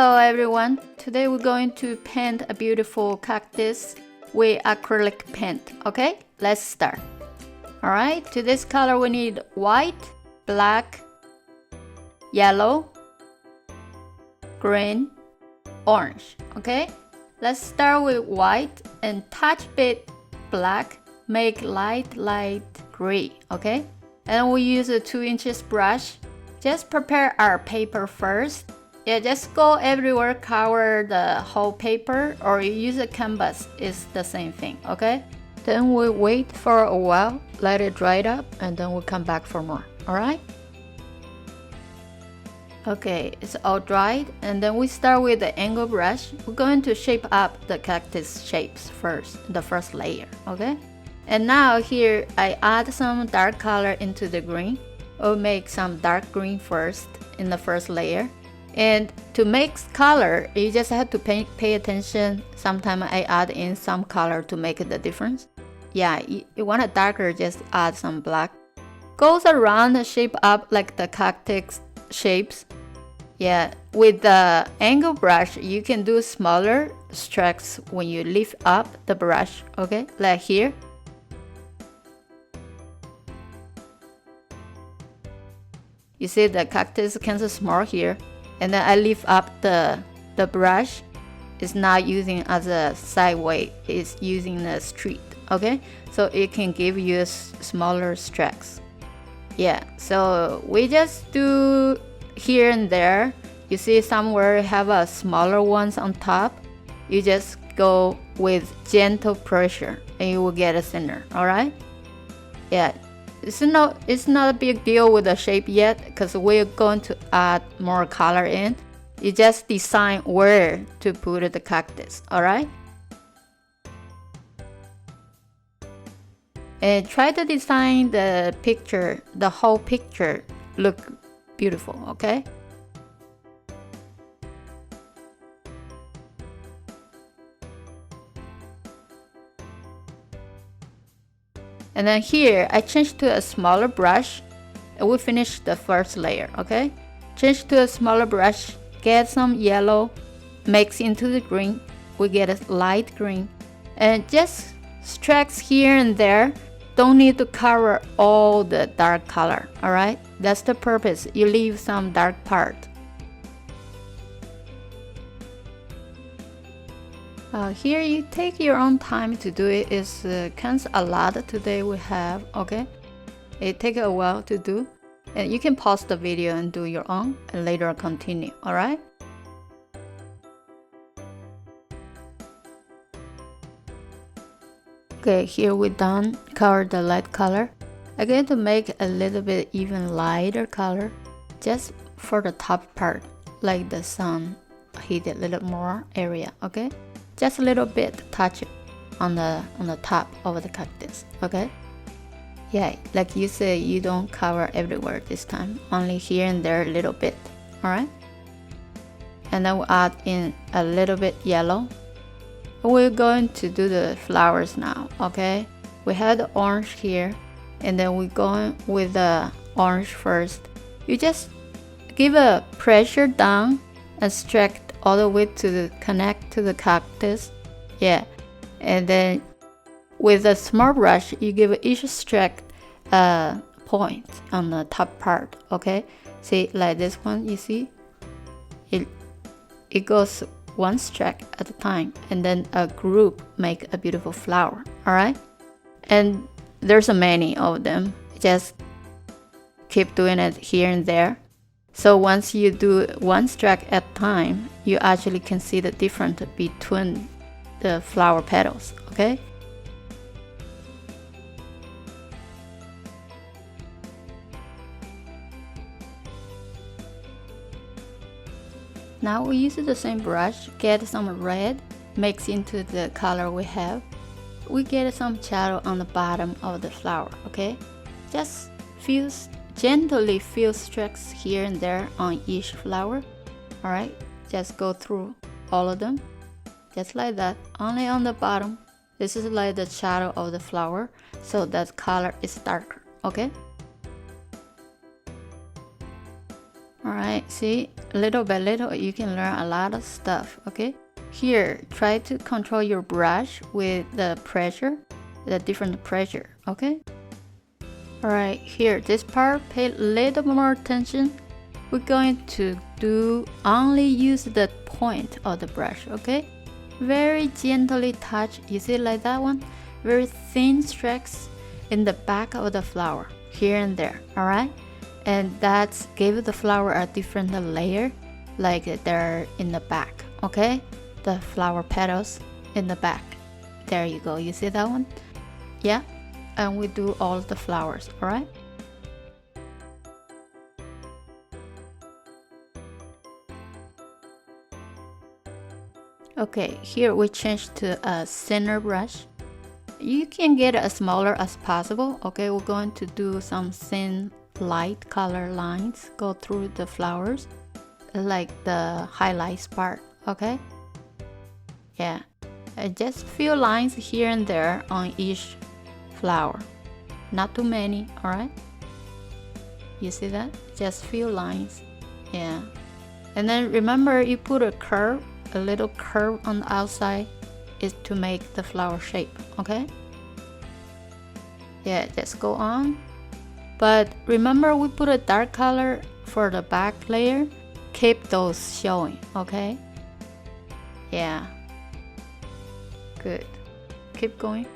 Hello everyone! Today we're going to paint a beautiful cactus with acrylic paint. Okay, let's start. Alright, to this color we need white, black, yellow, green, orange. Okay, let's start with white and touch bit black, make light gray. Okay, and we use a 2-inch brush. Just prepare our paper first. Yeah, just go everywhere, cover the whole paper, or you use a canvas, it's the same thing, okay? Then we wait for a while, let it dry up, and then we'll come back for more, alright? Okay, it's all dried, and then we start with the angle brush. We're going to shape up the cactus shapes first, the first layer, okay? And now here, I add some dark color into the green. We'll make some dark green first in the first layer. And to mix color, you just have to pay attention. Sometimes I add in some color to make the difference. Yeah, you want it darker, just add some black. Goes around, shape up like the cactus shapes. Yeah, with the angle brush, you can do smaller strokes when you lift up the brush, okay? Like here. You see the cactus is kind of small here. And then I lift up the brush. It's not using as a sideway, it's using the street, okay? So it can give you smaller strokes. Yeah, so we just do here and there. You see somewhere have a smaller ones on top. You just go with gentle pressure and you will get a thinner, alright? Yeah. It's not a big deal with the shape yet because we're going to add more color in. You just decide where to put the cactus, alright? And try to design the picture, the whole picture look beautiful, okay? And then here, I changed to a smaller brush and we finish the first layer, okay? Change to a smaller brush, get some yellow, mix into the green, we get a light green. And just strokes here and there, don't need to cover all the dark color, alright? That's the purpose, you leave some dark part. Here you take your own time to do it. It's kind of a lot today we have, okay? It takes a while to do. And you can pause the video and do your own and later continue, alright? Okay, here we're done. Cover the light color. I'm going to make a little bit even lighter color just for the top part, like the sun hit a little more area, okay? Just a little bit, touch it on the top of the cactus, okay? Yeah, like you said, you don't cover everywhere this time, only here and there a little bit, alright? And then we'll add in a little bit yellow. We're going to do the flowers now, okay? We had the orange here, and then we're going with the orange first. You just give a pressure down and stroke all the way to connect to the cactus. Yeah, and then with a small brush you give each stroke a point on the top part, okay? See, like this one, you see it goes one stroke at a time, and then a group make a beautiful flower, alright? And there's many of them, just keep doing it here and there. So once you do one stroke at a time, you actually can see the difference between the flower petals, okay? Now we use the same brush, get some red, mix into the color we have. We get some shadow on the bottom of the flower, okay? Just gently fill strokes here and there on each flower. Alright, just go through all of them. Just like that, only on the bottom. This is like the shadow of the flower, so that color is darker, okay? Alright, see, little by little, you can learn a lot of stuff, okay? Here, try to control your brush with the pressure, the different pressure, okay? Alright, here, this part, pay a little more attention. We're going to only use the point of the brush, okay? Very gently touch, you see like that one? Very thin strokes in the back of the flower, here and there, alright? And that's give the flower a different layer, like they're in the back, okay? The flower petals in the back. There you go, you see that one? Yeah, and we do all the flowers, alright? Okay, here we change to a thinner brush. You can get as smaller as possible, okay? We're going to do some thin light color lines go through the flowers, like the highlights part, okay? Yeah, just few lines here and there on each flower, not too many, all right? You see that? Just few lines, yeah. And then remember, you put a curve, a little curve on the outside is to make the flower shape, okay? Yeah, just go on. But remember, we put a dark color for the back layer. Keep those showing, okay? Yeah. Good. Keep going.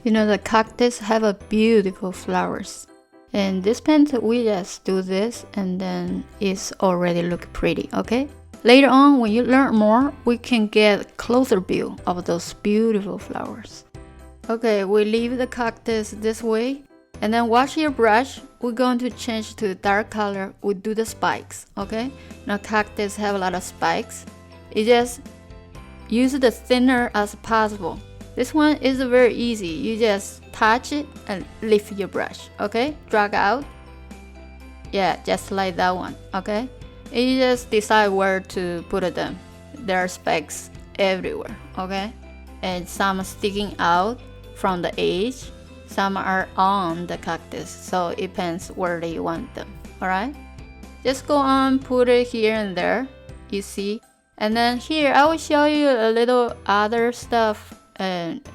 You know, the cactus have a beautiful flowers. And this paint, we just do this and then it's already look pretty, okay? Later on, when you learn more, we can get a closer view of those beautiful flowers. Okay, we leave the cactus this way. And then wash your brush. We're going to change to dark color. We do the spikes, okay? Now cactus have a lot of spikes. You just use the thinner as possible. This one is very easy. You just touch it and lift your brush, okay? Drag out. Yeah, just like that one, okay? And you just decide where to put them. There are spikes everywhere, okay? And some sticking out from the edge. Some are on the cactus, so it depends where you want them, alright? Just go on, put it here and there, you see. And then here, I will show you a little other stuff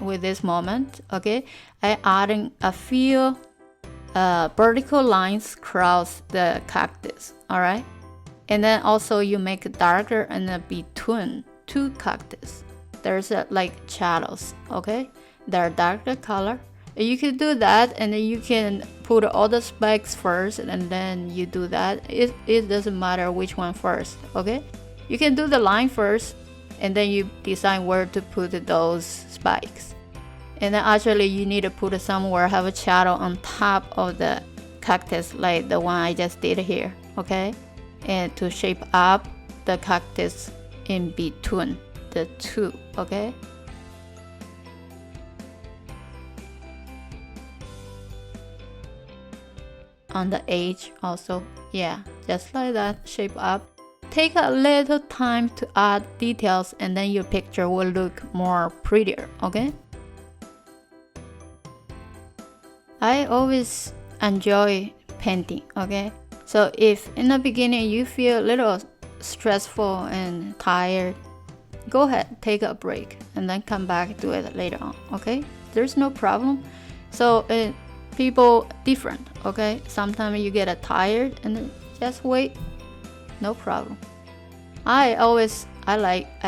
with this moment, okay? I adding a few vertical lines across the cactus, alright? And then also you make it darker and between two cactus. There's like shadows, okay? They're darker color. You can do that, and then you can put all the spikes first, and then you do that. It doesn't matter which one first, okay? You can do the line first, and then you decide where to put those spikes. And then actually you need to put somewhere have a shadow on top of the cactus, like the one I just did here, okay? And to shape up the cactus in between the two, okay? On the edge also, yeah, just like that, shape up. Take a little time to add details, and then your picture will look more prettier, okay? I always enjoy painting, okay? So if in the beginning you feel a little stressful and tired, go ahead, take a break, and then come back to it later on, okay? There's no problem. So people different, okay? Sometimes you get tired and then just wait, no problem. I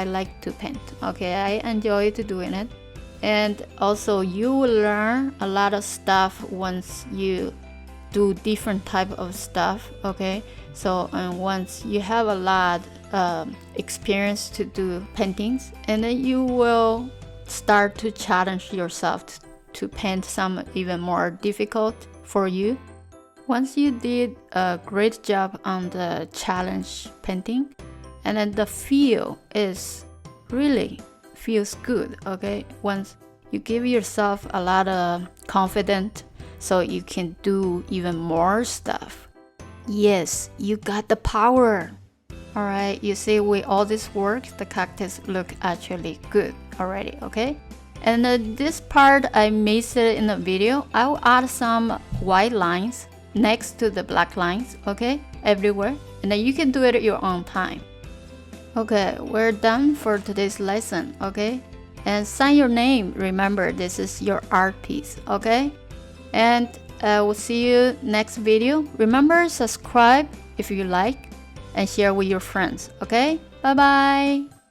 like to paint, okay? I enjoy doing it. And also you will learn a lot of stuff once you do different type of stuff, okay? So once you have a lot experience to do paintings, and then you will start to challenge yourself to paint some even more difficult for you. Once you did a great job on the challenge painting, and then the feel is really feels good, okay? Once you give yourself a lot of confidence, so you can do even more stuff. Yes, you got the power. All right, you see with all this work, the cactus look actually good already, okay? And this part I missed it in the video. I will add some white lines next to the black lines, okay? Everywhere. and then you can do it at your own time. Okay, we're done for today's lesson, okay? And sign your name. Remember, this is your art piece, okay? And we'll see you next video. Remember, subscribe if you like and share with your friends, okay? Bye-bye.